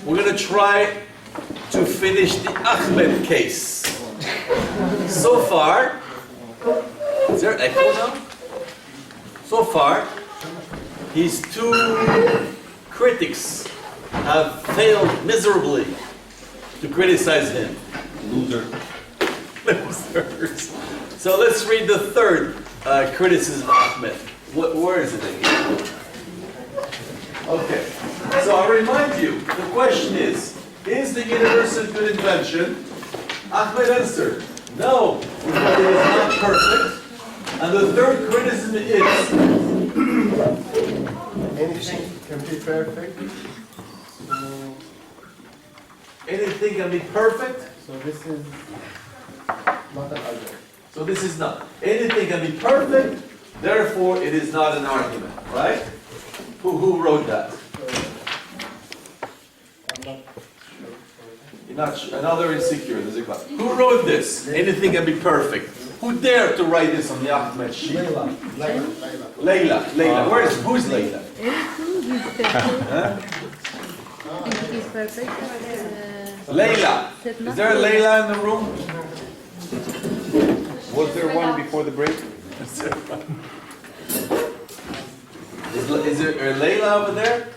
we're going to try to finish the Ahmed case. So far, is there echo now? So far, his two critics have failed miserably to criticize him. Loser. Losers. So let's read the third criticism of Ahmed. Where is it again? Okay. So I remind you, the question is the universe a good invention? Ahmed answered, no, because it is not perfect. And the third criticism is, anything can be perfect. anything can be perfect. So this is not an argument. So this is not. Anything can be perfect, therefore it is not an argument, right? Who wrote that? I'm not sure. You're not sure. Another insecure. There's a class. Who wrote this? Anything can be perfect. Who dared to write this on the Ahmed sheet? Layla. Layla. Who's Layla? It is perfect. Layla. Is there a Layla in the room? Was there one before the break? Is there a Layla over there?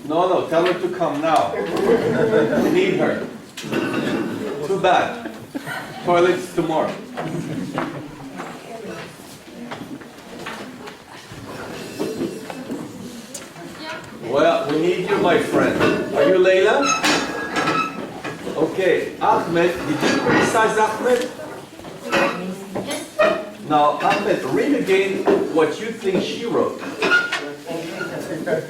No, tell her to come now. We need her. Too bad. Toilets tomorrow. Well, we need you, my friend. Are you Layla? Okay, Ahmed, did you criticize Ahmed? Now, Ahmed, read again what you think she wrote. Anything can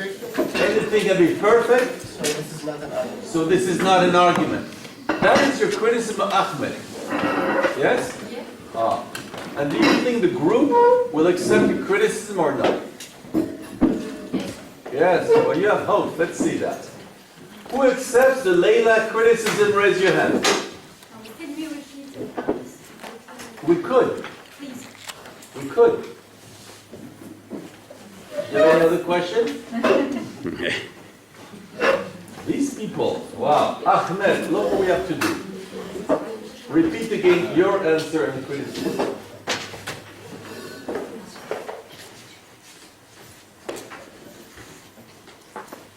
Anything can be be perfect. perfect, So this is not an argument. so this is not an argument. That is your criticism of Ahmed. Yes? Ah. And do you think the group will accept your criticism or not? Yes, well you have hope. Let's see that. Who accepts the Layla criticism? Raise your hand. Can we repeat it? We could. Please. We could. You have any other question? These people, wow. Ahmed, look what we have to do. Repeat again your answer and criticism.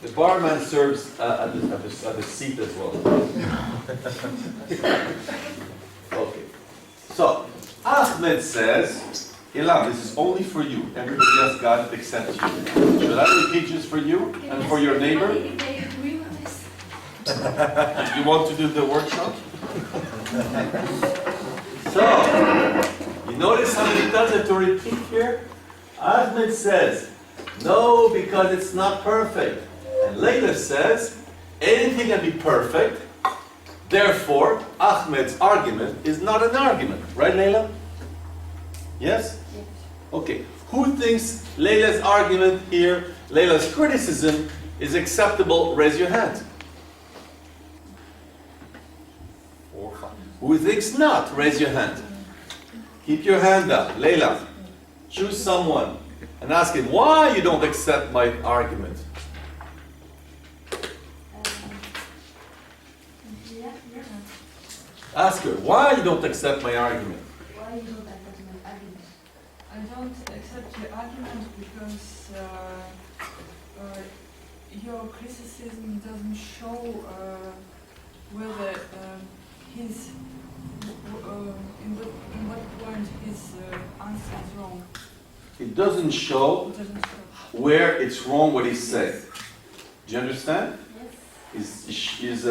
The barman serves at the seat as well. Okay. So, Ahmed says, Ilam, this is only for you. Everybody else got it except you. Should I repeat just for you and for your neighbor? If they agree with this. You want to do the workshop? So, you notice how many times I have to repeat here? Ahmed says, no, because it's not perfect. And Layla says, anything can be perfect. Therefore, Ahmed's argument is not an argument. Right, Layla? Yes? Okay. Who thinks Layla's argument here, Layla's criticism, is acceptable? Raise your hand. 4, 5. Who thinks not? Raise your hand. Keep your hand up. Layla, choose someone and ask him why you don't accept my argument. Ask her why you don't accept my argument. Why you don't accept my argument? I don't accept your argument because your criticism doesn't show whether his in what point his answer is wrong. It doesn't show It doesn't show. where it's wrong what he's saying. Do you understand? Yes. Is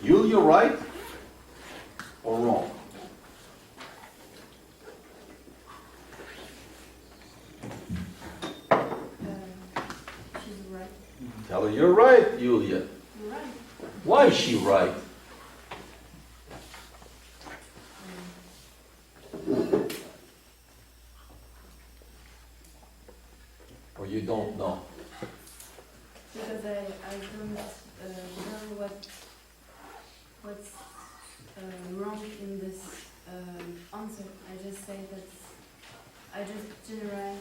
Yulia right or wrong? She's right. Tell her you're right, Yulia. You're right. Why is she right? Or you don't know? Because I don't know what's wrong in this answer. I just say that I just generalize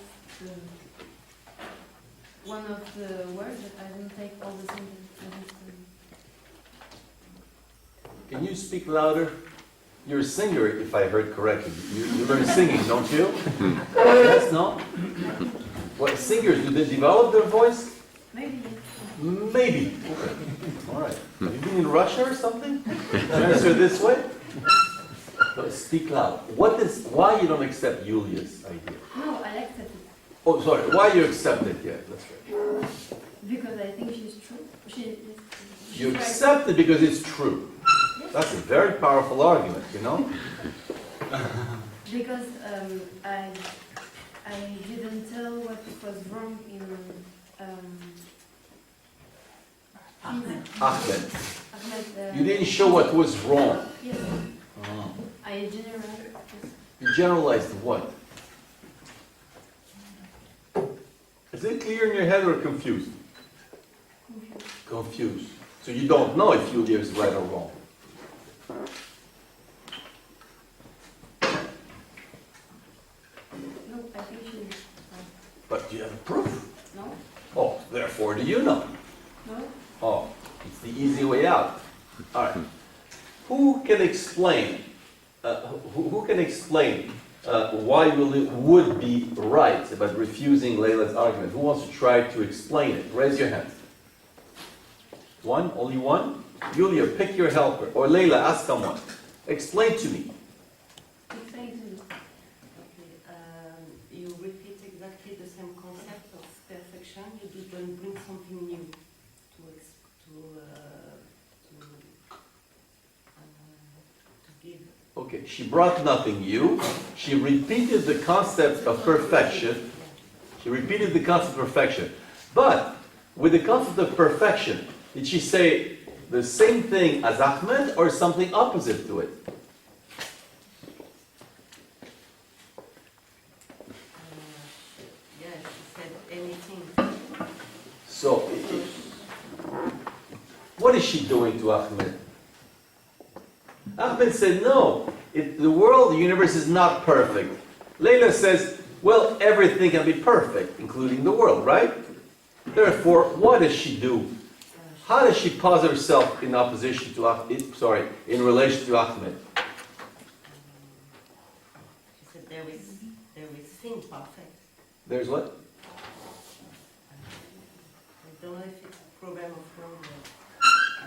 one of the words, but I didn't take all the sentences. Can you speak louder? You're a singer, if I heard correctly. You learn singing, don't you? Yes, no? What, singers, do they develop their voice? Maybe. Maybe. Okay. All right. Have you been in Russia or something? Answer this way. So speak loud. Why you don't accept Julia's idea? No, I accept it. Oh, sorry. Why you accept it? Yeah, that's right. Because I think she's true. She's You right. accept it because it's true. That's a very powerful argument, you know? Because I didn't tell what was wrong in Ahmed. Ahmed. You didn't show what was wrong. Yes, Oh. I generalized. You generalized what? Is it clear in your head or confused? Confused. So you don't know if Julia is right or wrong. No, I think she's right. But do you have proof? No, Oh, therefore do you know? no. Oh, it's the easy way out. All right. Who can explain? Who can explain why Julia would be right about refusing Layla's argument? Who wants to try to explain it? Raise your hand. One? Only one? Julia, pick your helper. Or Layla, ask someone. Explain to me. Explain to me. Okay, you repeat exactly the same concept of perfection. You don't bring something new to give. Okay, she brought nothing new. She repeated the concept of perfection. She repeated the concept of perfection. But with the concept of perfection, did she say the same thing as Ahmed or something opposite to it? Yeah, she said anything. So, what is she doing to Ahmed? Ahmed said, no, the world, the universe is not perfect. Layla says, well, everything can be perfect, including the world, right? Therefore, what does she do? How does she pose herself in opposition to in relation to Ahmed? She said there is thing perfect. There's what? I don't know if it's a problem of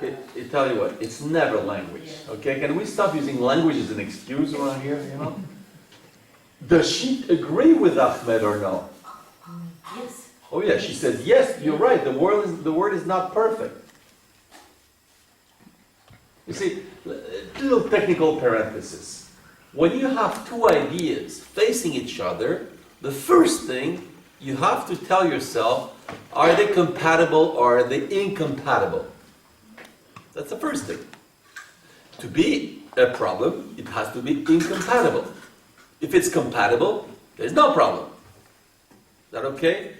language. I tell you what, it's never language. Okay, can we stop using language as an excuse around here, you know? Does she agree with Ahmed or no? Yes. Oh yeah, she says, yes, you're right, the word is not perfect. You see, little technical parenthesis. When you have two ideas facing each other, the first thing you have to tell yourself, are they compatible or are they incompatible? That's the first thing. To be a problem, it has to be incompatible. If it's compatible, there's no problem. Is that okay?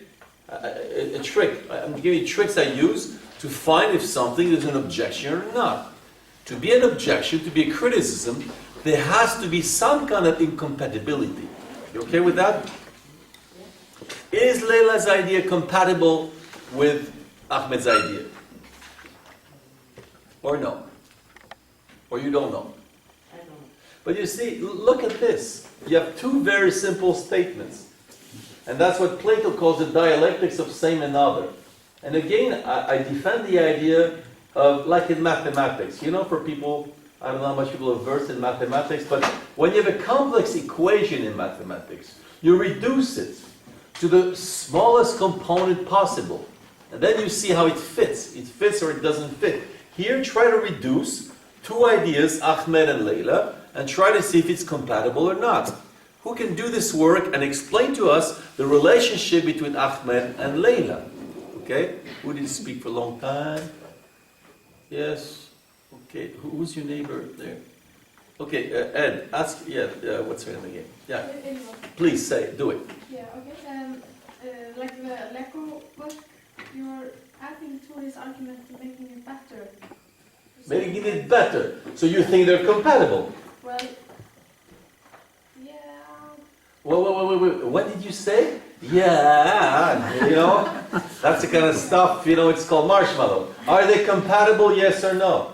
A trick. I'm giving you tricks I use to find if something is an objection or not. To be an objection, to be a criticism, there has to be some kind of incompatibility. You okay with that? Is Layla's idea compatible with Ahmed's idea? Or no? Or you don't know? I don't know. But you see, look at this. You have two very simple statements. And that's what Plato calls the dialectics of same and other. And again, I defend the idea of, like in mathematics, you know, for people, I don't know how much people are versed in mathematics, but when you have a complex equation in mathematics, you reduce it to the smallest component possible. And then you see how it fits. It fits or it doesn't fit. Here, try to reduce two ideas, Ahmed and Layla, and try to see if it's compatible or not. Who can do this work and explain to us the relationship between Ahmed and Layla? Okay? Who didn't speak for a long time? Yes? Okay. Who's your neighbor there? Okay, Ed, ask, what's her name again? Yeah. Please say, do it. Yeah, okay. Like the Lego book, you're adding to his argument to making it better. Making it better. So you think they're compatible? Well, yeah. Wait. What did you say? Yeah. That's the kind of stuff, it's called marshmallow. Are they compatible, yes or no?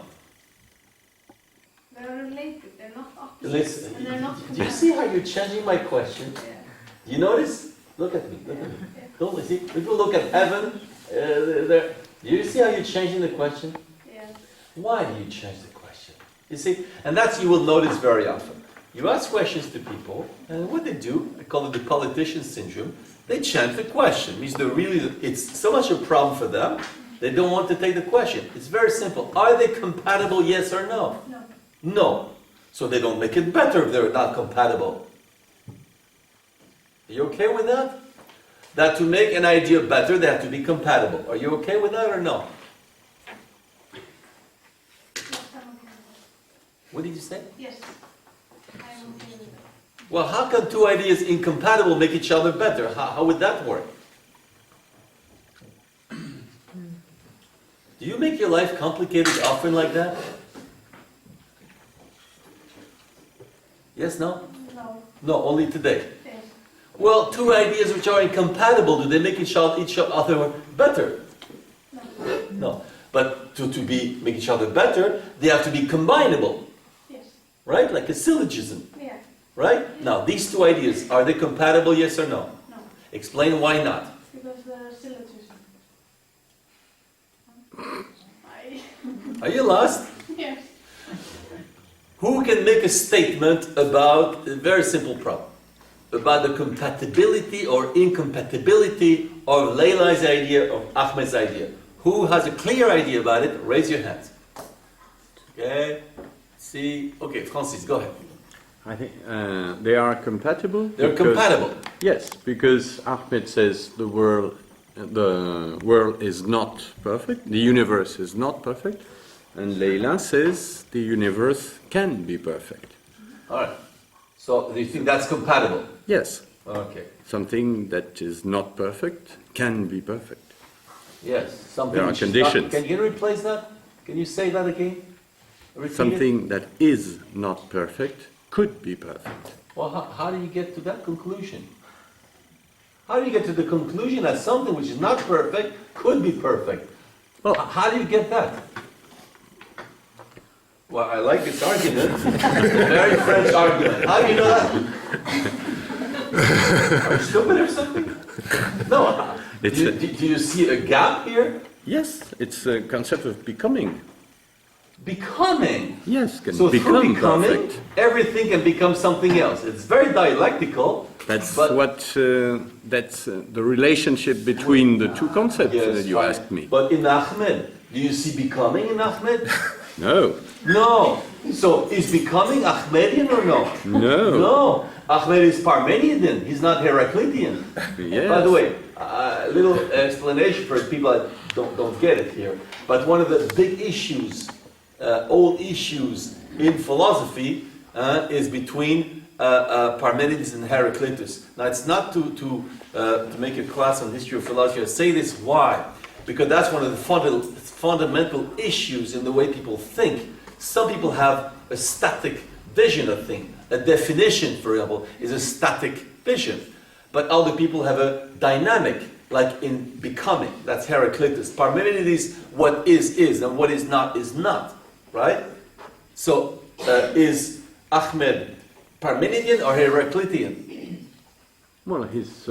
They're related, they're not opposites, Listen, and they're not do you compatible. see how you're changing my question? Yeah. Do you notice? Look at me, Don't see? People look at heaven, do you see how you're changing the question? Yeah. Why do you change the question? You see, and that's you will notice very often. You ask questions to people, and what they do, I call it the politician syndrome, they change the question. It means it's so much a problem for them, they don't want to take the question. It's very simple. Are they compatible, yes or no? No. No. So they don't make it better if they're not compatible. Are you okay with that? That to make an idea better, they have to be compatible. Are you okay with that or no? Yes, I'm okay with that. What did you say? Yes, I'm okay with that. Well, how can two ideas incompatible make each other better? How would that work? Do you make your life complicated often like that? Yes, no? No. No, only today. Yes. Well, two ideas which are incompatible, do they make each other better? No. No. But to make each other better, they have to be combinable, Yes. right? Like a syllogism, Yeah. right? Now, these two ideas, are they compatible, yes or no? No. Explain why not. Because they're syllogism. Are you lost? Yes. Who can make a statement about a very simple problem? About the compatibility or incompatibility of Leila's idea or Ahmed's idea? Who has a clear idea about it? Raise your hands. Okay. See. Okay, Francis, go ahead. I think they are compatible. They're compatible. Yes, because Ahmed says the world is not perfect, the universe is not perfect, and Leila says the universe can be perfect. All right. So, do you think that's compatible? Yes, Okay. something that is not perfect can be perfect. Yes. Something. There are which is conditions. Can you replace that? Can you say that again? Repeat it? Something that is not perfect could be perfect. Well, how do you get to that conclusion? How do you get to the conclusion that something which is not perfect could be perfect? Well, How do you get that? Well, I like this argument. Very French argument. How do you know that? Are you stupid or something? No. Do you see a gap here? yes, it's a concept of becoming. Becoming. Yes, can So through become becoming, perfect. everything can become something else. It's very dialectical. That's but- that's the relationship between the two concepts Yes, that you fine. asked me. But in Ahmed, do you see becoming in Ahmed? No, No. So is becoming Ahmedian or no? no. No. Ahmed is Parmenidan. He's not Heraclitean. Yes. By the way, a little explanation for people that don't get it here. But one of the big issues, old issues in philosophy, is between Parmenides and Heraclitus. Now, it's not to make a class on history of philosophy. I say this why? Because that's one of the fundamental issues in the way people think. Some people have a static vision of things. A definition, for example, is a static vision. But other people have a dynamic, like in becoming. That's Heraclitus. Parmenides, what is, and what is not, right? So, is Ahmed Parmenidian or Heraclitean? Well, he's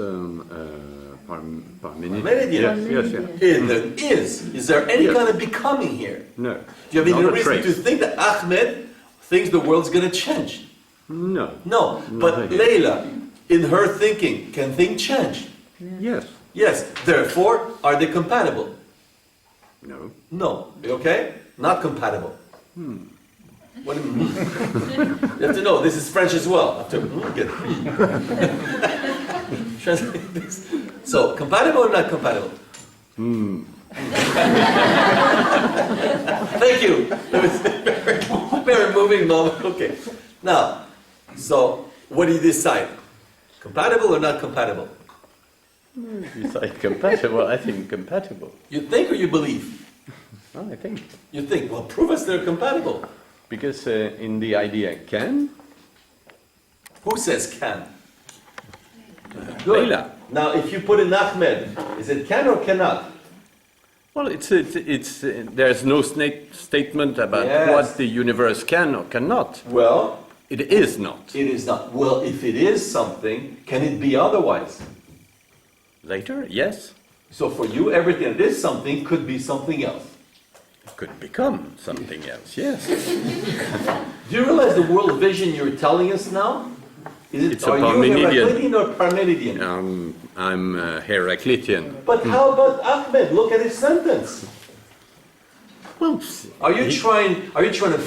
Parmenidian. Parmenidian. Yes, yes, yeah. Is there any Yes. kind of becoming here? No. Do you have any Not a reason trace. to think that Ahmed thinks the world's going to change? No. No, but Nothing. Leila, in her thinking, can things change? Yes. Yes. Therefore, are they compatible? No. No. Okay? Not compatible. What do you mean? You have to know, this is French as well. I have to get translate this. So, compatible or not compatible? Thank you. It was a very moving moment. Okay. Now, so what do you decide? Compatible or not compatible? Besides compatible, I think compatible. You think or you believe? Well, I think. You think. Well, prove us they're compatible. Because in the idea can, Who says can? Good. Leila. Now, if you put in Ahmed, is it can or cannot? Well, there's no statement about Yes. what the universe can or cannot. Well, It is not. it is not. Well, if it is something, can it be otherwise? Later, yes, So for you, everything that is something could be something else. it could become something else, yes. Do you realize the world vision you're telling us now? It's a are you Parmenidean. Heraclitean or Parmenidean? I'm Heraclitean. But how about Ahmed? Look at his sentence. Well, Are you trying to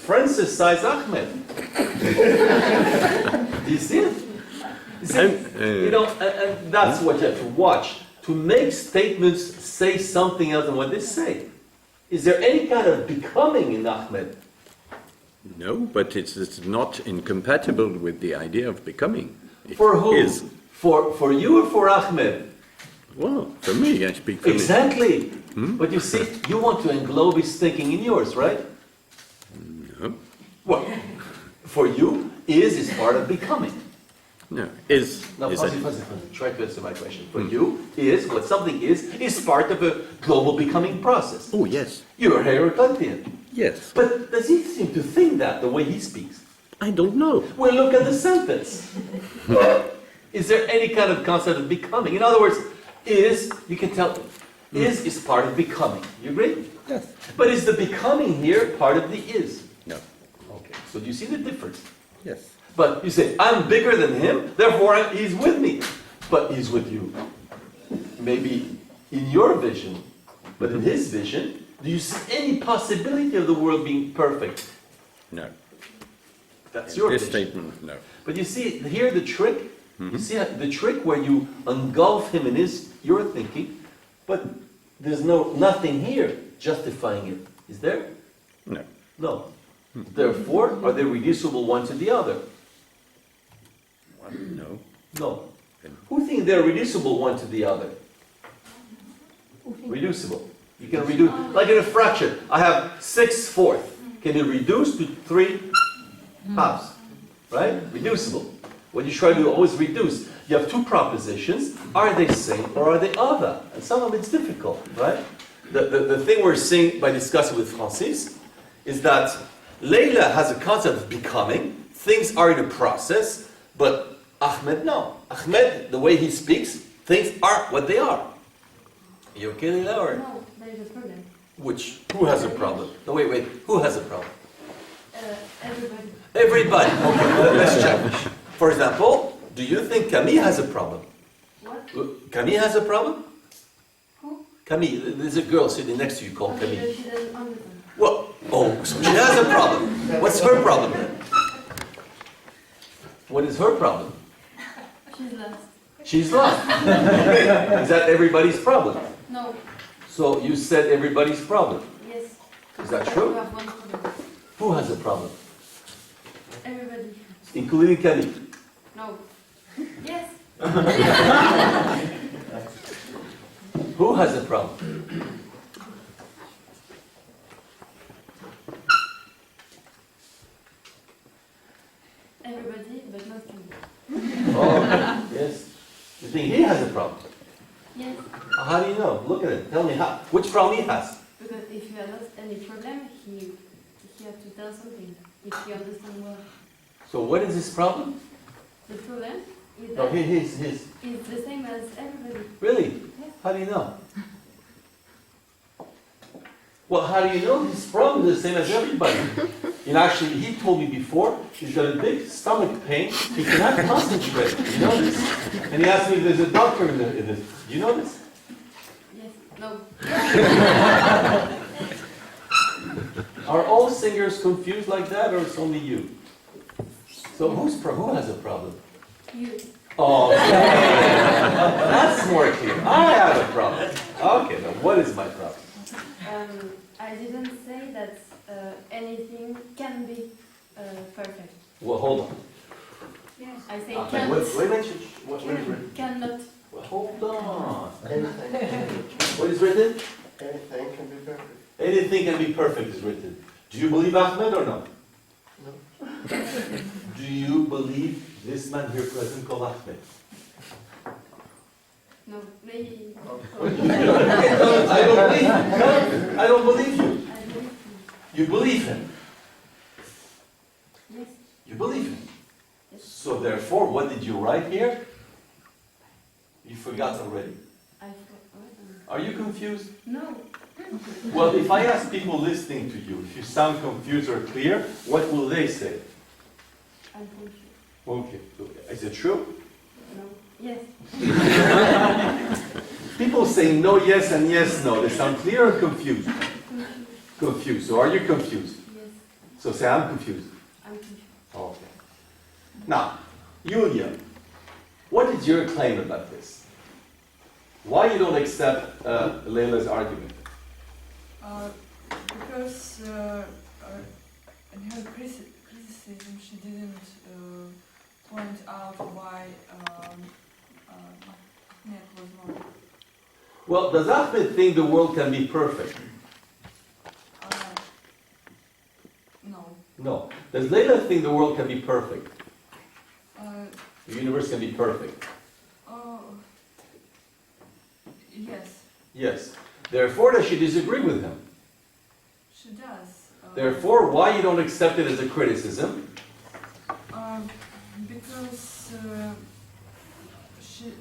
Francisize Ahmed? Do you see it? You see, and that's what you have to watch. To make statements say something else than what they say. Is there any kind of becoming in Ahmed? no, but it's not incompatible with the idea of becoming. It For who? is. For you or for Ahmed? Well, for me, I speak for me. Exactly. But you see, you want to englobe his thinking in yours, right? No, Well, for you, is part of becoming. no, No, is try to answer my question. For you, what something is part of a global becoming process. Oh, yes, You're Heraclitean. yes. But does he seem to think that the way he speaks? I don't know. Well, look at the sentence. Is there any kind of concept of becoming? In other words, you can tell, is part of becoming. You agree? Yes. But is the becoming here part of the is? No, Okay, so do you see the difference? yes. But you say, I'm bigger than him, therefore he's with me. But he's with you. Maybe in your vision, but in his vision, do you see any possibility of the world being perfect? No. That's In your this vision. statement, no. But you see, here the trick, you see the trick where you engulf him in your thinking, but there's nothing here justifying it. Is there? No. No. Therefore, are they reducible one to the other? No. No. Who think they're reducible one to the other? Reducible. You can reduce, like in a fraction, I have 6/4. Can be reduced to 3/2, right? Reducible. When you try to always reduce, you have two propositions. Are they same or are they other? And some of them it's difficult, right? The thing we're seeing by discussing with Francis is that Leila has a concept of becoming. Things are in a process, but Ahmed, no. Ahmed, the way he speaks, things are what they are. You okay, Leila? Or No, there is a problem. who has a problem? No, wait. Who has a problem? Everybody. Everybody. Okay, let's check. For example, do you think Camille has a problem? What? Camille has a problem? Who? Camille, there's a girl sitting next to you called Camille. She doesn't understand. Well, so she has a problem. What's her problem then? What is her problem? She's lost. She's lost. Is that everybody's problem? No. So you said everybody's problem. Yes. Is that You true? have one problem. Who has a problem? Everybody. Including Camille. No. Yes. Who has a problem? Everybody, but not Camille. Oh, yes. You think he has a problem? Yes. How do you know? Look at it. Tell me how. Which problem he has? Because if you have not any problem, he has to tell something. If you understand more. So what is his problem? The problem is No, that his. it's the same as everybody. Really? Yes. How do you know? Well, how do you know his problem is the same as everybody? And actually, he told me before, he's got a big stomach pain, he cannot concentrate. You know this? And he asked me if there's a doctor in this. Do you know this? Yes. No. Are all singers confused like that, or it's only you? So who has a problem? You. Oh, that's more clear. I have a problem. Okay, now what is my problem? I didn't say that anything can be perfect. Well, hold on. Yes. I say Wait, can't. what is written? Cannot. Well, hold on. Anything, What is written? anything can be perfect. Anything can be perfect is written. Do you believe Ahmed or no? No. Do you believe this man here present called Ahmed? No, maybe. I don't believe you. No, I don't believe you. I believe You believe him. you. Yes. You believe him. Yes. So therefore, what did you write here? You forgot already. I forgot. Are you confused? No. Well, if I ask people listening to you, if you sound confused or clear, what will they say? I'm confused. Okay. Is it true? No. Yes. People say no, yes, and yes, no. They sound clear or confused? Confused. So are you confused? Yes. So say, I'm confused. I'm confused. Okay. Now, Yulia, what is your claim about this? Why you don't accept Leila's argument? Because in her criticism, she didn't point out why Ahmed was wrong. Well, does Ahmed think the world can be perfect? No. No. Does Leila think the world can be perfect? The universe can be perfect? Yes, Yes. Therefore, does she disagree with him? she does. Therefore, why you don't accept it as a criticism? Because she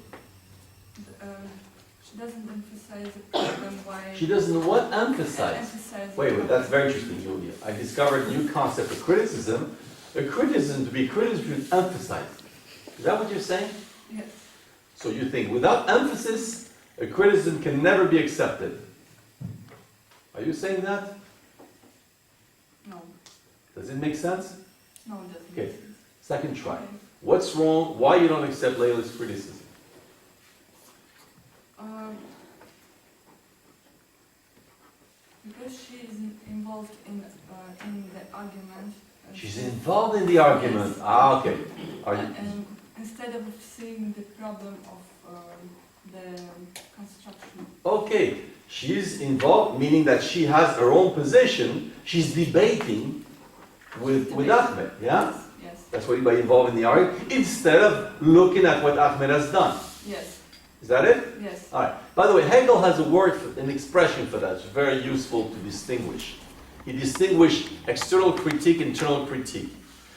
doesn't emphasize the problem why. She doesn't what? Emphasize. Emphasize the Wait, problem. that's very interesting, Yulia. I discovered a new concept of criticism. A criticism, to be criticism, should emphasize. Is that what you're saying? Yes. So you think without emphasis, a criticism can never be accepted. Are you saying that? No. Does it make sense? No, it doesn't. Okay. Second try. Okay. What's wrong? Why you don't accept Leila's criticism? Because she is involved in the argument. She's involved in the argument. Yes. Ah, okay. Are you? And instead of seeing the problem of the construction. Okay. She's involved, meaning that she has her own position. She's debating with Ahmed. Yeah. Yes. Yes. That's what by involved in the argument. Instead of looking at what Ahmed has done. Yes. Is that it? Yes. All right. By the way, Hegel has a word, an expression for that. It's very useful to distinguish. He distinguished external critique, internal critique.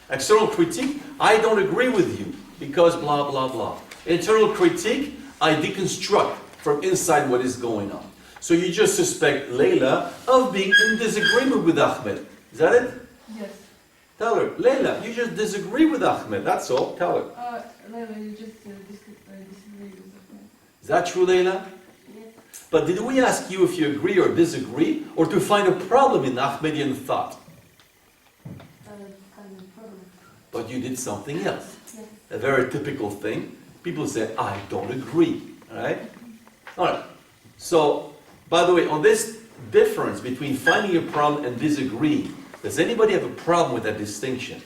External critique, I don't agree with you because blah, blah, blah. Internal critique, I deconstruct from inside what is going on. So you just suspect Leila of being in disagreement with Ahmed. Is that it? Yes. Tell her, Leila, you just disagree with Ahmed. That's all. Tell her. Leila, you just disagree with that. Is that true, Leila? Yes. But did we ask you if you agree or disagree, or to find a problem in Ahmedian thought? Kind of problem. But you did something else. Yes. A very typical thing. People say, I don't agree. Alright? Alright. So, by the way, on this difference between finding a problem and disagreeing, does anybody have a problem with that distinction?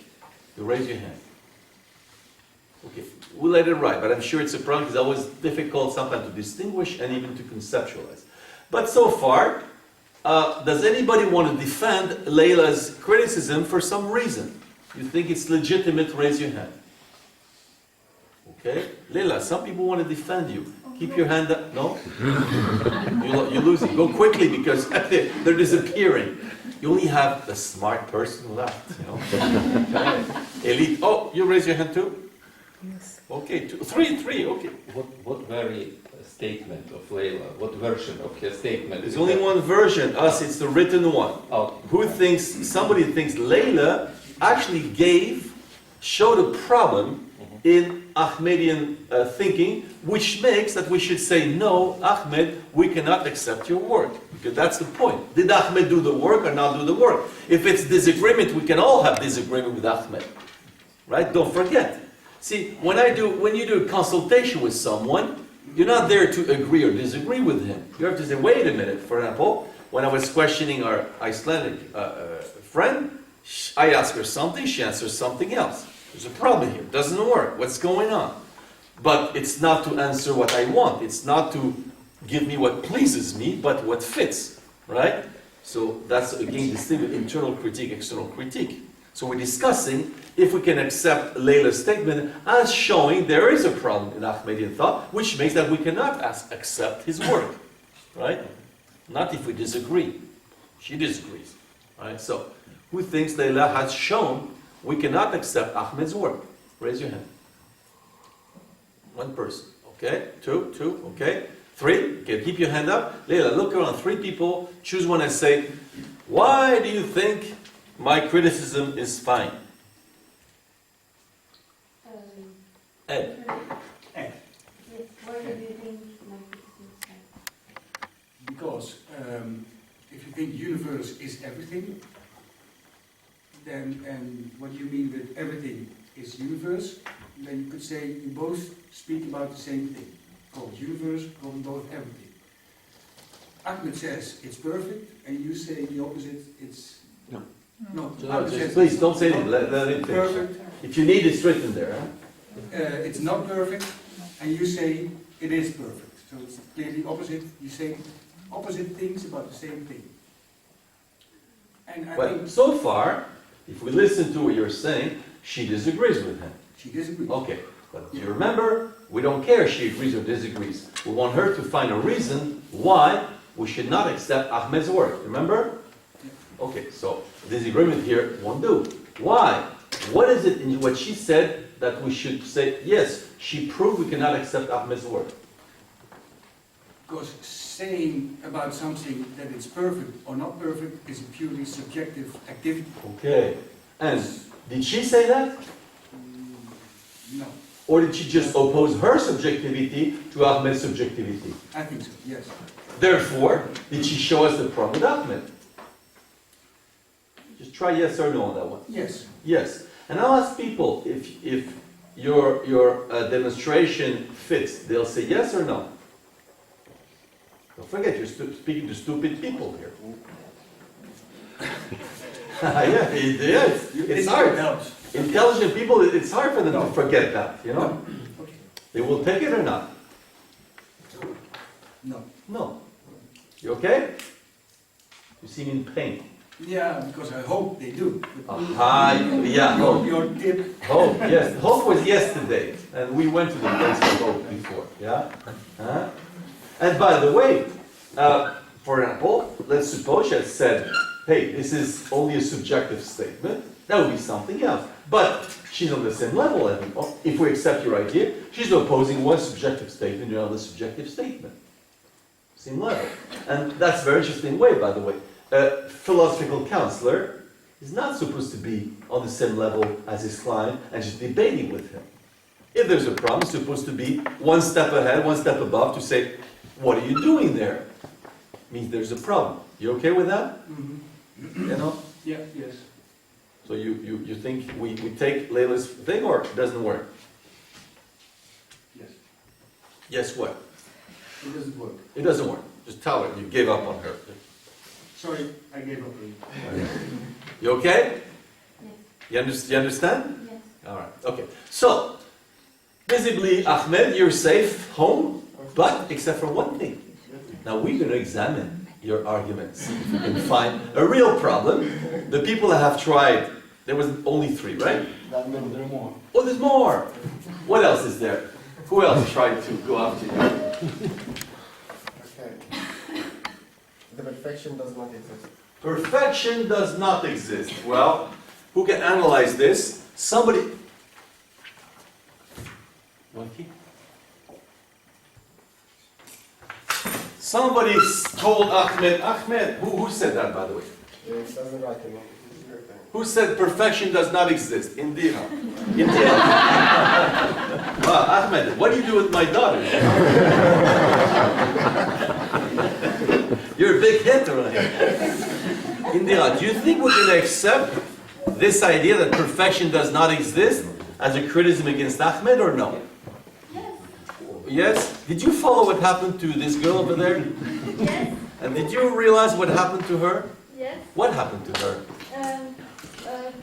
You raise your hand. Okay, we'll let it ride, but I'm sure it's a problem because it's always difficult sometimes to distinguish and even to conceptualize. But so far, does anybody want to defend Leila's criticism for some reason? You think it's legitimate? Raise your hand. Okay, Leila, some people want to defend you. Keep your hand up. No? You're losing. Go quickly because they're disappearing. You only have a smart person left. You know? Elite. Oh, you raise your hand too? Yes. Okay, three, okay. What very statement of Leila? What version of her statement? There's only one version. Us, it's the written one. Oh, Somebody thinks Leila actually showed a problem in Ahmedian thinking, which makes that we should say, no, Ahmed, we cannot accept your work. Because that's the point. Did Ahmed do the work or not do the work? If it's disagreement, we can all have disagreement with Ahmed. Right? Don't forget. See, when you do a consultation with someone, you're not there to agree or disagree with him. You have to say, wait a minute. For example, when I was questioning our Icelandic friend, I asked her something, she answers something else. There's a problem here. It doesn't work. What's going on? But it's not to answer what I want. It's not to give me what pleases me, but what fits. Right? So that's, again, distinct internal critique, external critique. So we're discussing if we can accept Leila's statement as showing there is a problem in Ahmedian thought, which means that we cannot accept his work, right? Not if we disagree. She disagrees, right? So, who thinks Leila has shown we cannot accept Ahmed's work? Raise your hand. One person, okay? Two, okay? Three, okay, keep your hand up. Leila, look around, 3 people, choose one and say, why do you think my criticism is fine? Ed. Yes, why do you think my criticism is fine? Because if you think universe is everything, then and what you mean with everything is universe, then you could say you both speak about the same thing. Called universe, called both everything. Ahmed says it's perfect, and you say the opposite. It's No. No. No, Ahmed just says please it's don't say not anything. Let him finish. perfect. If you need, it's written there. Huh? It's not perfect, and you say it is perfect. So it's clearly opposite. You say opposite things about the same thing. And I Well, think so far, if we listen to what you're saying, she disagrees with him. she disagrees. Okay, but you remember, we don't care if she agrees or disagrees. We want her to find a reason why we should not accept Ahmed's work. Remember? Okay, so disagreement here won't do. Why? What is it in what she said that we should say, yes, she proved we cannot accept Ahmed's work? Because saying about something that it's perfect or not perfect is a purely subjective activity. Okay, and did she say that? No, Or did she just oppose her subjectivity to Ahmed's subjectivity? I think so, yes. Therefore, did she show us the problem with Ahmed? Just try yes or no on that one. Yes. Yes. And I'll ask people if your demonstration fits. They'll say yes or no. Don't forget, you're speaking to stupid people here. Yeah, it's hard. Helps. Intelligent people, it's hard for them to forget that, you know? No. Okay. They will take it or not? No. No. You okay? You seem in pain. Yeah, because I hope they do. Aha, yeah, hope. Your tip. Hope, yes. Hope was yesterday, and we went to the place for hope before, yeah? Huh? And by the way, for example, let's suppose she had said, hey, this is only a subjective statement. That would be something else. But she's on the same level. If we accept your idea, she's opposing one subjective statement to another subjective statement. Same level. And that's a very interesting way, by the way. A philosophical counselor is not supposed to be on the same level as his client and just debating with him. If there's a problem, it's supposed to be one step ahead, one step above to say, what are you doing there? Means there's a problem. You okay with that? Mm-hmm. You know? Yeah, yes. So you think we take Leila's thing or it doesn't work? Yes. Yes, what? It doesn't work. It doesn't work. Just tell her you gave up on her. Sorry, I gave up on you. You okay? Yes. You understand? Yes. All right. Okay. So, visibly, Ahmed, you're safe home, but except for one thing. Now we're going to examine your arguments, see if we can find a real problem. The people that have tried, there was only 3, right? There are more. Oh, there's more. What else is there? Who else tried to go after you? Okay. The perfection does not exist. Perfection does not exist. Well, who can analyze this? Somebody. Somebody told Ahmed, who said that, by the way? It doesn't write in your thing. Who said perfection does not exist? Indira. Indira. Wow, Ahmed, what do you do with my daughter? You're a big hit around here. Indira, do you think we're going to accept this idea that perfection does not exist as a criticism against Ahmed or no? Yes. Yes? Did you follow what happened to this girl over there? Yes, And did you realize what happened to her? yes. What happened to her?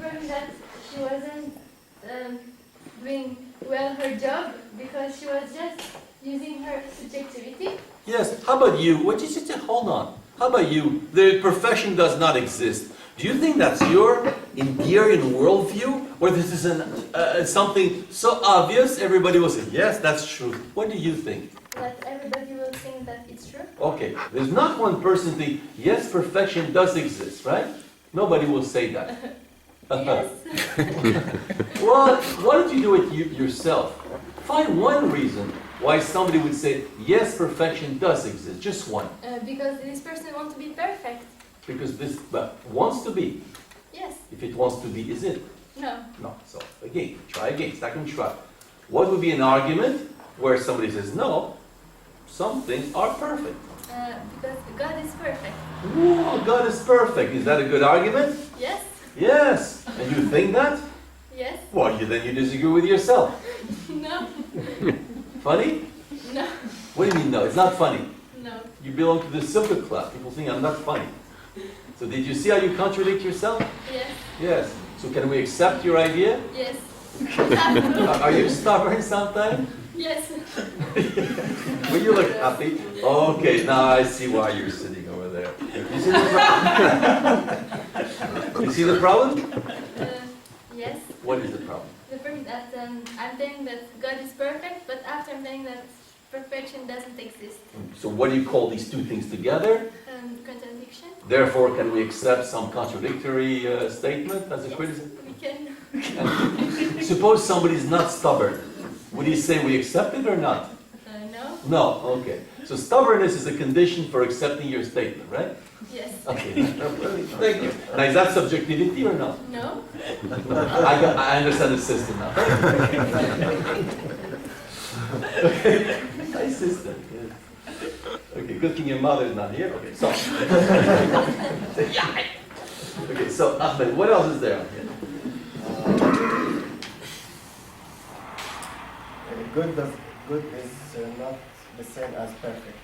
Probably that she wasn't doing well her job because she was just using her subjectivity. Yes. How about you? Hold on. How about you? The perfection does not exist. Do you think that's your endearing worldview? Or this is something so obvious everybody will say, yes, that's true. What do you think? That everybody will think that it's true. Okay, there's not one person think, yes, perfection does exist, right? Nobody will say that. Yes. Well, why don't you do it yourself? Find one reason why somebody would say, yes, perfection does exist. Just one. Because this person wants to be perfect. Because this wants to be. Yes. If it wants to be, is it? No. No. So again, try again, second try. What would be an argument where somebody says, no, some things are perfect? Because God is perfect. Whoa, God is perfect. Is that a good argument? Yes. Yes. And you think that? Yes. Well, then you disagree with yourself. No. Funny? No. What do you mean no? It's not funny. No. You belong to the simple class. People think I'm not funny. So did you see how you contradict yourself? Yes. Yes. So can we accept your idea? Yes. Are you stubborn sometimes? Yes. Well, you look happy. Okay, now I see why you're sitting over there. You see the problem? You see the problem? Yes. What is the problem? The problem that I'm saying that God is perfect, but after I'm saying that perfection doesn't exist. So what do you call these two things together? Contradiction. Therefore, can we accept some contradictory statement as a criticism? We can. Suppose somebody's not stubborn. Would you say we accept it or not? No. No, okay. So stubbornness is a condition for accepting your statement, right? Yes. Okay, thank you. Now, is that subjectivity or not? No. I understand the system now. Okay, nice system. Yes. Okay, good thing your mother is not here. Okay, so. Okay, so Ahmed, what else is there? Good is not the same as perfect.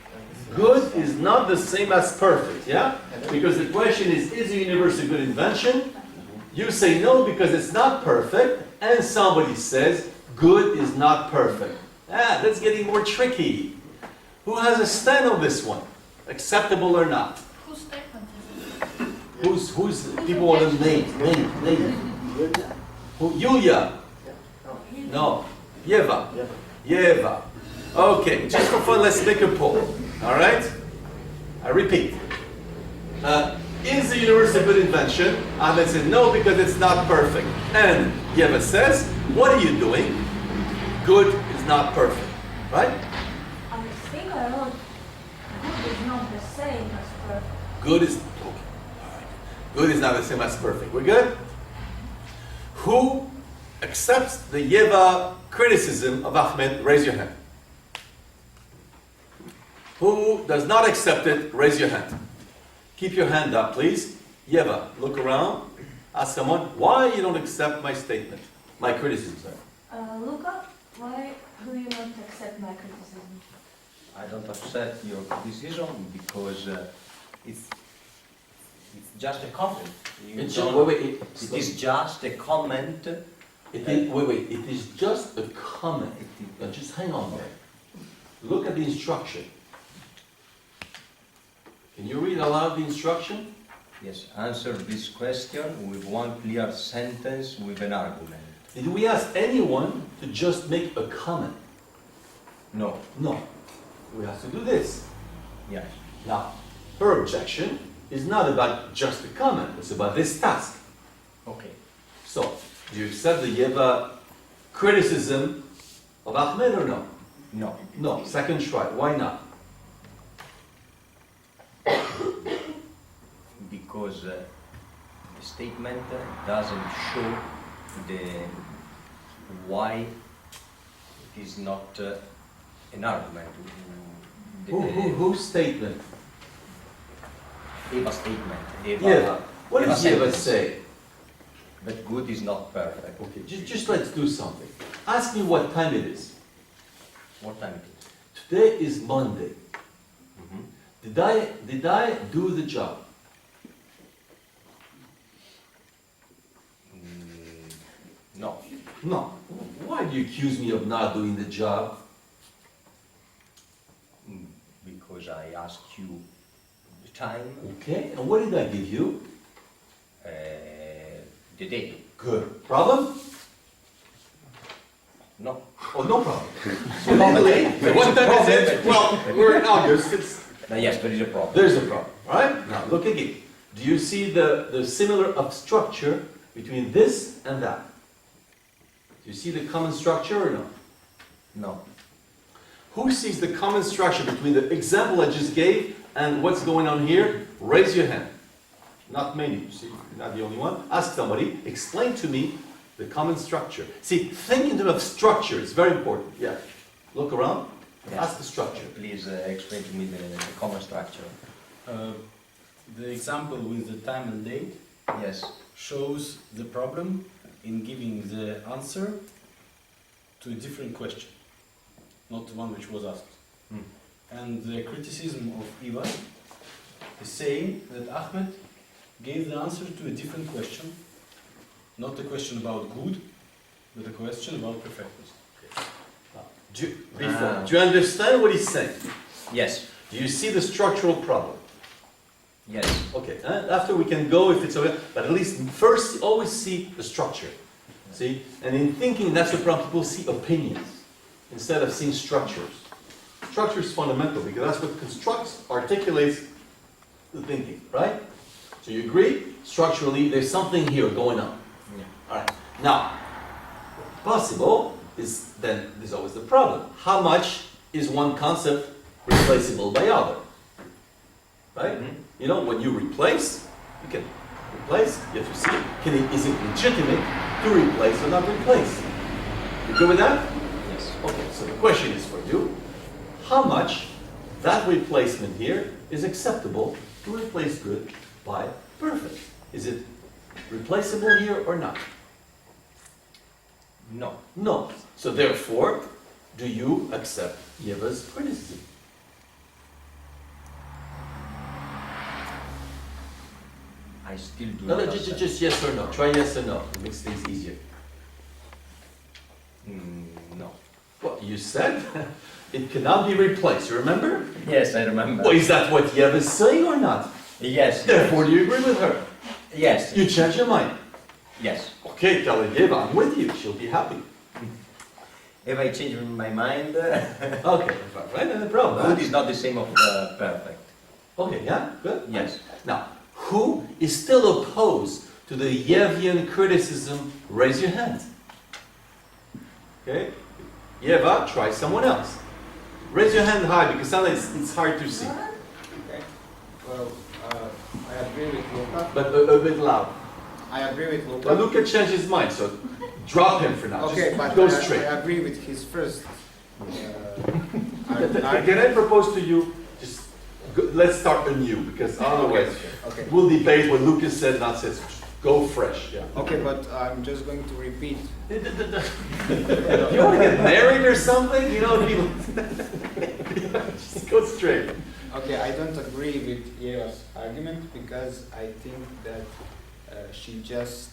Good is not the same as perfect, yeah? Because the question is the universe a good invention? You say no because it's not perfect, and somebody says good is not perfect. That's getting more tricky. Who has a stand on this one? Acceptable or not? Whose statement is it? Who's people want to name? Who? Yulia? No. Yeva. Yeva. Okay, just for fun, let's make a poll. All right? I repeat. Is the universe a good invention? Ahmed said no because it's not perfect. And Yeva says, what are you doing? Good is not perfect. Right? I think I wrote good is not the same as perfect. Good is okay. All right. Good is not the same as perfect. We're good? Who accepts the Yeva criticism of Ahmed? Raise your hand. Who does not accept it? Raise your hand. Keep your hand up, please. Yeva, look around. Ask someone, why you don't accept my statement? My criticism, sorry. Luca, why do you not accept my criticism? I don't accept your criticism because it's just a comment. It is just a comment. It is just a comment. Now just hang on there. Look at the instruction. Can you read aloud the instruction? Yes, answer this question with one clear sentence with an argument. Did we ask anyone to just make a comment? No. No. We have to do this. Yes. Now, her objection is not about just a comment, it's about this task. Okay. So, do you accept the Yeva criticism of Ahmed or no? No. No. Second try. Why not? Because the statement doesn't show the why it is not an argument. Whose statement? Eva's statement. Yeva. What does Yeva say? That good is not perfect. Okay, just let's do something. Ask me what time it is. What time it is? Today is Monday. Mm-hmm. Did I do the job? No. No. Why do you accuse me of not doing the job? Because I asked you the time, Okay, and what did I give you? The day. Good. Problem? No. Oh, no problem. So legally, what time is it? Well, we're in August. Yes, there is a problem. There's a problem, all right? Now, look again. Do you see the similar of structure between this and that? Do you see the common structure or no? No. Who sees the common structure between the example I just gave and what's going on here? Raise your hand. Not many, you see. You're not the only one. Ask somebody. Explain to me the common structure. See, think in terms of structure. It's very important. Yeah. Look around. Yes. Ask the structure. Please explain to me the common structure. The example with the time and date Yes. shows the problem in giving the answer to a different question, not the one which was asked. And the criticism of Ivan is saying that Ahmed gave the answer to a different question, not a question about good, but a question about perfectness. Do you understand what he's saying? Yes. Do you see the structural problem? Yes. Okay, after we can go if it's okay, but at least first always see the structure. See? And in thinking, that's the problem. People see opinions instead of seeing structures. Structure is fundamental because that's what constructs, articulates the thinking, right? So you agree? Structurally, there's something here going on. Yeah. All right. Now, possible is then there's always the problem. How much is one concept replaceable by other? Right? Mhm. You know, when you replace, you can replace. You have to see, is it legitimate to replace or not replace? You good with that? Yes. Okay, so the question is for you, how much that replacement here is acceptable to replace good by perfect? Is it replaceable here or not? No. No. So therefore, do you accept Yeva's criticism? I still do No, not no, accept. just yes or no. Try yes or no. It makes things easier. No. Well, you said it cannot be replaced. You remember? Yes, I remember. Well, is that what Yev is saying or not? Yes. Therefore, do you agree with her? Yes. You change your mind. Yes. Okay, tell her Yev, I'm with you. She'll be happy. If I change my mind, Okay, right? No problem. good is not the same of perfect. Okay, yeah, good. Yes. Now, who is still opposed to the Yevian criticism? Raise your hand. Okay? Yeva, try someone else. Raise your hand high because sometimes it's hard to see. Okay. Well, I agree with Luca. But a bit loud. I agree with Luca. Well, Luca changed his mind, so drop him for now. Okay, Just but go straight. I agree with his first. Can I propose to you, just let's start anew, because otherwise Okay. we'll debate what Lucas said, not said. Go fresh. Yeah. Okay, but I'm just going to repeat. You want to get married or something? You know, people. Just go straight. Okay, I don't agree with Eva's argument because I think that she just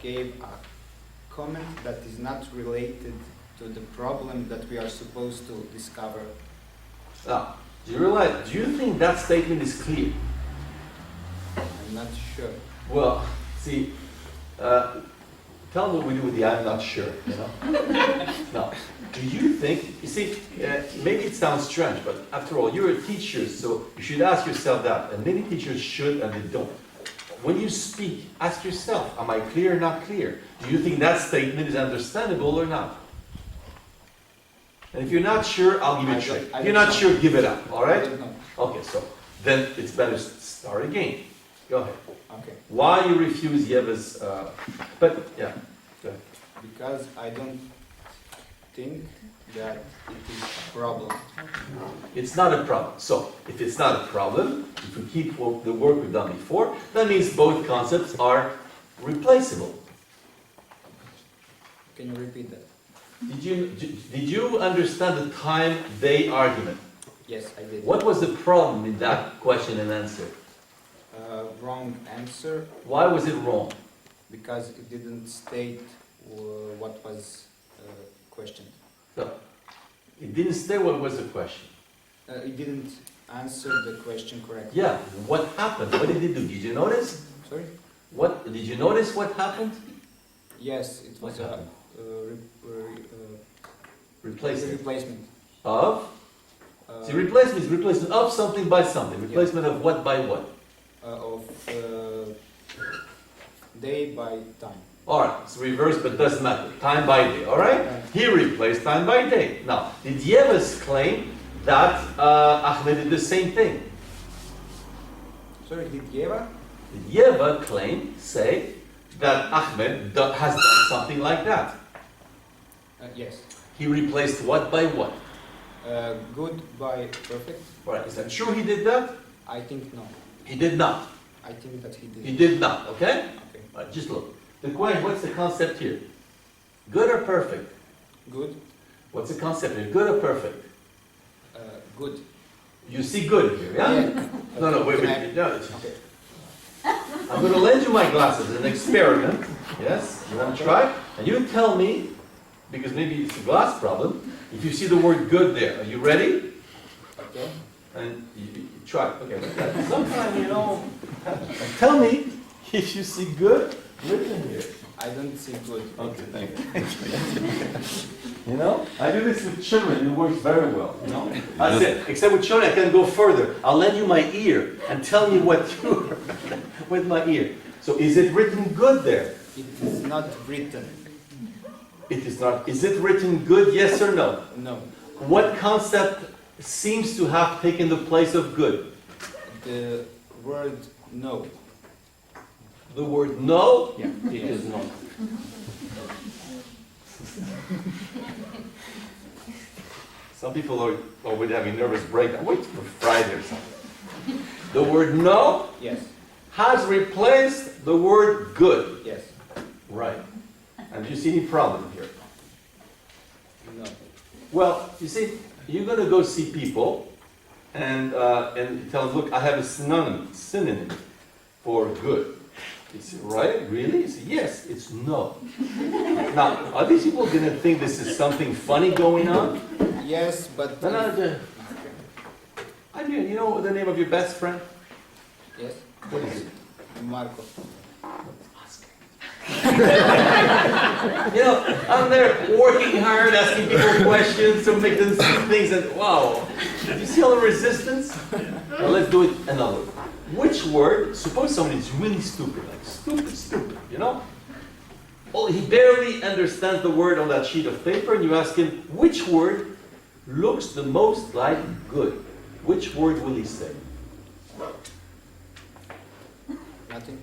gave a comment that is not related to the problem that we are supposed to discover. Now, do you realize? Do you think that statement is clear? I'm not sure. Well, see, tell them what we do with the "I'm not sure." You know. Now, do you think? You see, maybe it sounds strange, but after all, you're a teacher, so you should ask yourself that. And many teachers should, and they don't. When you speak, ask yourself: am I clear or not clear? Do you think that statement is understandable or not? And if you're not sure, I'll give you a trick. If you're not sure, give it up. All I right? don't know. Okay, so then it's better start again. Go ahead. Okay. Why you refuse Yeva's? But yeah, go ahead. Because I don't think that it is a problem. It's not a problem. So if it's not a problem, if we keep the work we've done before, that means both concepts are replaceable. Can you repeat that? Did you understand the time-they argument? Yes, I did. What was the problem in that question and answer? Wrong answer Why was it wrong? because it didn't state what was questioned. So, it didn't say what was the question. It didn't answer the question correctly. Yeah, what happened? What did it do? Did you notice? Sorry? What, did you notice what happened? Yes, it was What a happened? replacement. Replacement. Of? Uh, See, replacement is replacement of something by something. Replacement of what by what? of day by time. Alright, it's reversed, but doesn't matter. Time by day, alright? He replaced time by day. Now, did Yevas claim that Ahmed did the same thing? Sorry, did Yeva? Did Yeva claim, say, that Ahmed has done something like that? Yes. He replaced what by what? Good by perfect. Alright, is that true he did that? I think no. He did not. I think that he did. He did not, okay? Okay. Alright, just look. The question, what's the concept here? Good or perfect? Good. What's the concept here? Good or perfect? Good. You see good here, yeah? Yeah. No, wait. No, Okay. I'm going to lend you my glasses, an experiment. Yes? You want to try? And you tell me, because maybe it's a glass problem, if you see the word good there. Are you ready? Okay. And you try. Okay. Sometimes, and tell me if you see good written here. I don't see good. Okay, thank you. I do this with children, it works very well, That's it. Except with children, I can go further. I'll lend you my ear and tell me what you with my ear. So is it written good there? It is not written. It is not. Is it written good, yes or no? No. What concept seems to have taken the place of good? The word no. The word no? Yeah, it is no. Some people are already having nervous breakdown. Wait for Friday or something. The word no Yes. has replaced the word good. Yes. Right. And do you see any problem here? No. Well, you see, you're going to go see people and tell them, look, I have a synonym for good. You say, right? Really? You say, yes, it's no. Now, are these people going to think this is something funny going on? Yes, but... I mean, you know the name of your best friend? Yes. What is it? Marco. I'm there working hard, asking people questions to make them see things, and wow. You see all the resistance? Now let's do it another way. Which word, suppose someone is really stupid, like stupid, Oh, he barely understands the word on that sheet of paper, and you ask him, which word looks the most like good? Which word will he say? Nothing.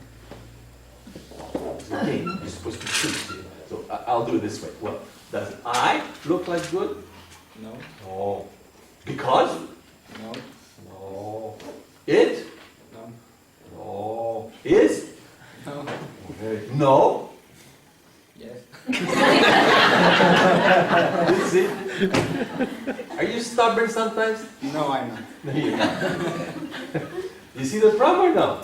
It's a game. You're supposed to choose. So I'll do it this way. Well, does I look like good? No. Oh. Because? No. No. It? No. No. Is? No. Okay. No? Yes. You see? Are you stubborn sometimes? No, I'm not. No, you're not. You see the problem or no?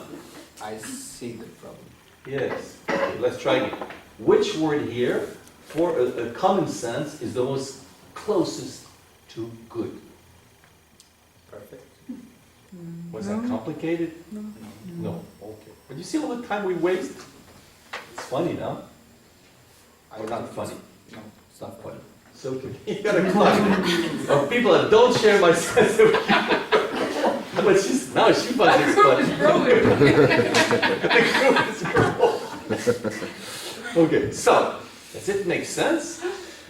I see the problem. Yes. Okay, let's try again. Which word here, for a common sense, is the most closest to good? Perfect. Was that complicated? No. No. Okay. But you see all the time we waste? It's funny now. Or not funny? No. It's not funny. So you got a club of people that don't share my sense of humor. But now she finds it's funny. The group is growing. Okay, so does it make sense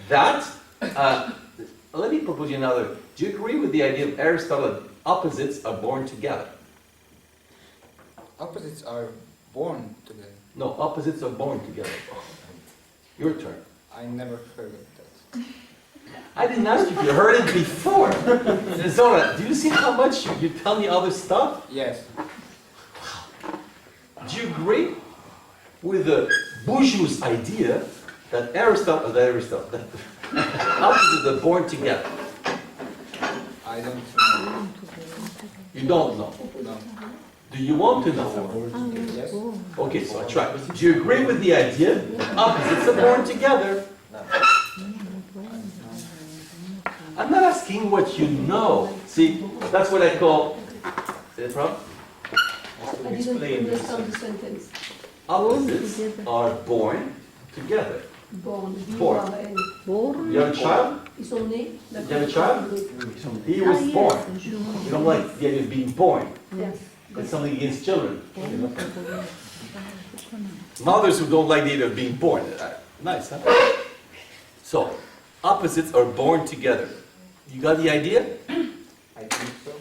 that? Let me propose you another. Do you agree with the idea of Aristotle that opposites are born together? Opposites are born together. No, opposites are born together. Your turn. I never heard of that. I didn't ask you if you heard it before. Zora, do you see how much you tell me other stuff? Yes. Do you agree with the bourgeois idea that that opposites are born together? I don't know. You don't know. No. Do you want to know? Yes. Okay, so I try. Do you agree with the idea that opposites are born together? I'm not asking what you know. See, that's what I call. Is it a problem? I didn't understand the sentence. Opposites together. are born together. Born. Born. Born. You have a child? Ils sont nés. You have a child? He was born. You don't like the idea of being born. Yes. It's something against children. Mothers who don't like the idea of being born. Nice, huh? So, opposites are born together. You got the idea? I think so.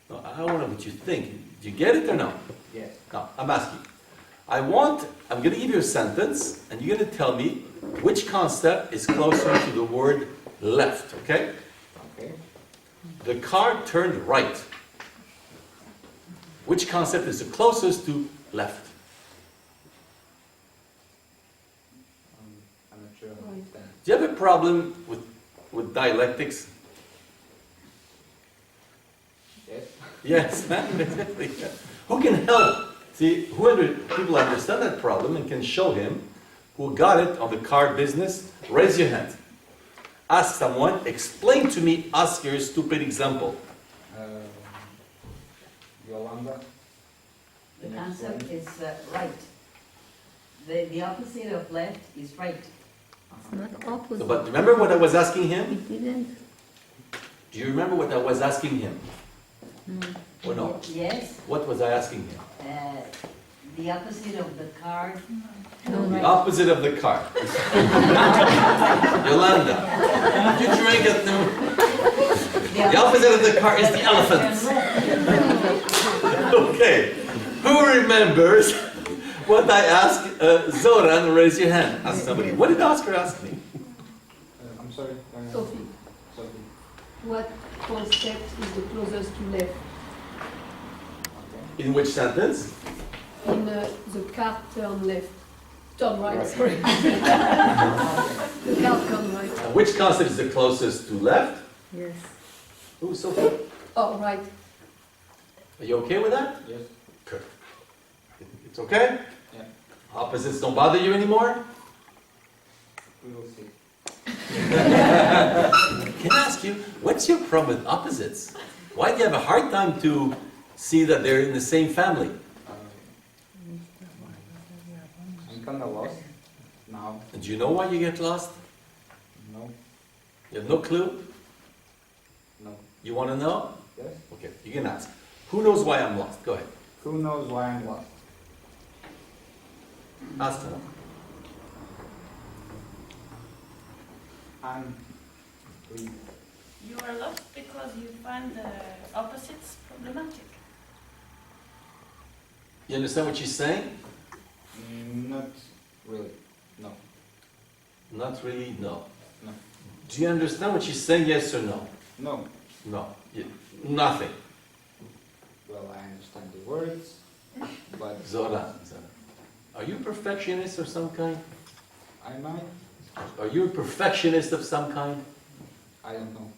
No, I don't know what you think. Do you get it or no? Yes. No, I'm asking. I'm going to give you a sentence, and you're going to tell me which concept is closer to the word left, okay? Okay. The car turned right. Which concept is the closest to left? I'm not sure I understand. Do you have a problem with dialectics? Yes. Yes. Who can help? See, people understand that problem and can show him who got it on the car business? Raise your hand. Ask someone, explain to me, ask your stupid example. Yolanda? The answer is right. The opposite of left is right. It's not opposite. But remember what I was asking him? He didn't. Do you remember what I was asking him? No. Or no? Yes, What was I asking him? the opposite of the card. The opposite of the car. Yolanda, did you drink it now? The opposite of the car is the elephant. Okay. Who remembers what I asked Zoran? Raise your hand. Ask somebody. What did Oscar ask me? I'm sorry. Sophie, Sophie. what concept is the closest to left? In which sentence? In the car turn left. Turn right, sorry. The car turn right. And which concept is the closest to left? Yes. Ooh, Sophie. Oh, right. Are you okay with that? Yes. Good. It's okay? Yeah. Opposites don't bother you anymore? We will see. Can I ask you, what's your problem with opposites? Why do you have a hard time to see that they're in the same family? I'm kind of lost now. And do you know why you get lost? No. You have no clue? No. You want to know? Yes. Okay, you can ask. Who knows why I'm lost? Go ahead. Who knows why I'm lost? Ask them. Please. You are lost because you find the opposites problematic. You understand what she's saying? Not really. No. Not really, no. No. Do you understand what she's saying, yes or no? No. No. Nothing. Well, I understand the words, but Zoran. Are you a perfectionist of some kind? I might. Are you a perfectionist of some kind? I don't know.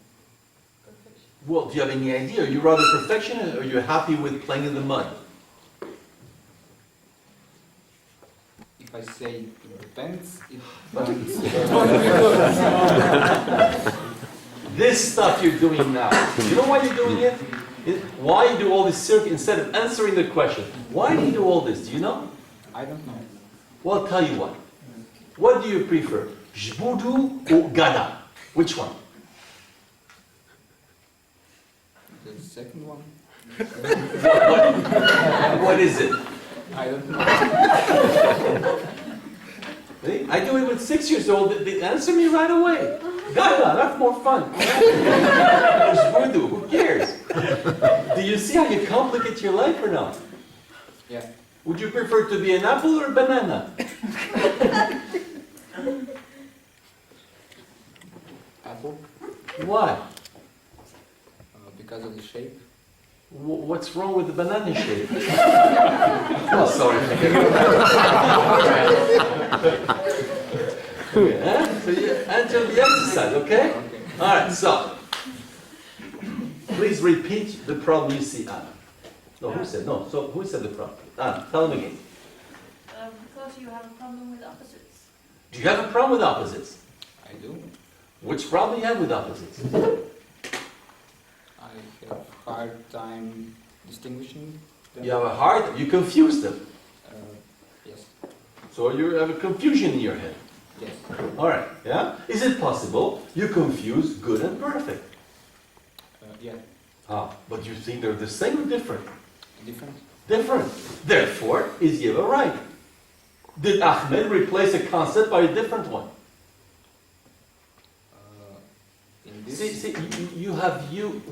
Well, do you have any idea? Are you rather perfectionist or are you happy with playing in the mud? If I say it depends, it This stuff you're doing now, you know why you're doing it? Why you do all this circuit instead of answering the question? Why do you do all this? Do you know? I don't know. Well, I'll tell you what. What do you prefer? Jbudu or Gada? Which one? The second one. What is it? I don't know. I do it with 6 years old. They answer me right away. Gada, that's more fun. Jbudu, who cares? Do you see how you complicate your life or not? Yeah. Would you prefer to be an apple or a banana? Apple. Why? Because of the shape. What's wrong with the banana shape? Oh, sorry. Yeah? So you enter the exercise, okay? All right, so please repeat the problem you see, Anna. No, who said? No, so who said the problem? Anna, tell them again. Because you have a problem with opposites. Do you have a problem with opposites? I do. Which problem do you have with opposites? I have a hard time distinguishing them. You have a hard, you confuse them. Yes. So you have a confusion in your head. Yes. All right, yeah? Is it possible you confuse good and perfect? Yeah. Ah, but you think they're the same or different? Different. Different. Therefore, is Yeva right? Did Ahmed replace a concept by a different one? In this. See,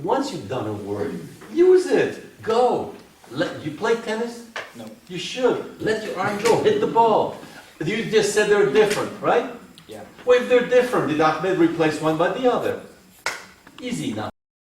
once you've done a word, use it. Go. You play tennis? No. You should. Let your arm go. Hit the ball. You just said they're different, right? Yeah. Well, if they're different, did Ahmed replace one by the other? Easy now.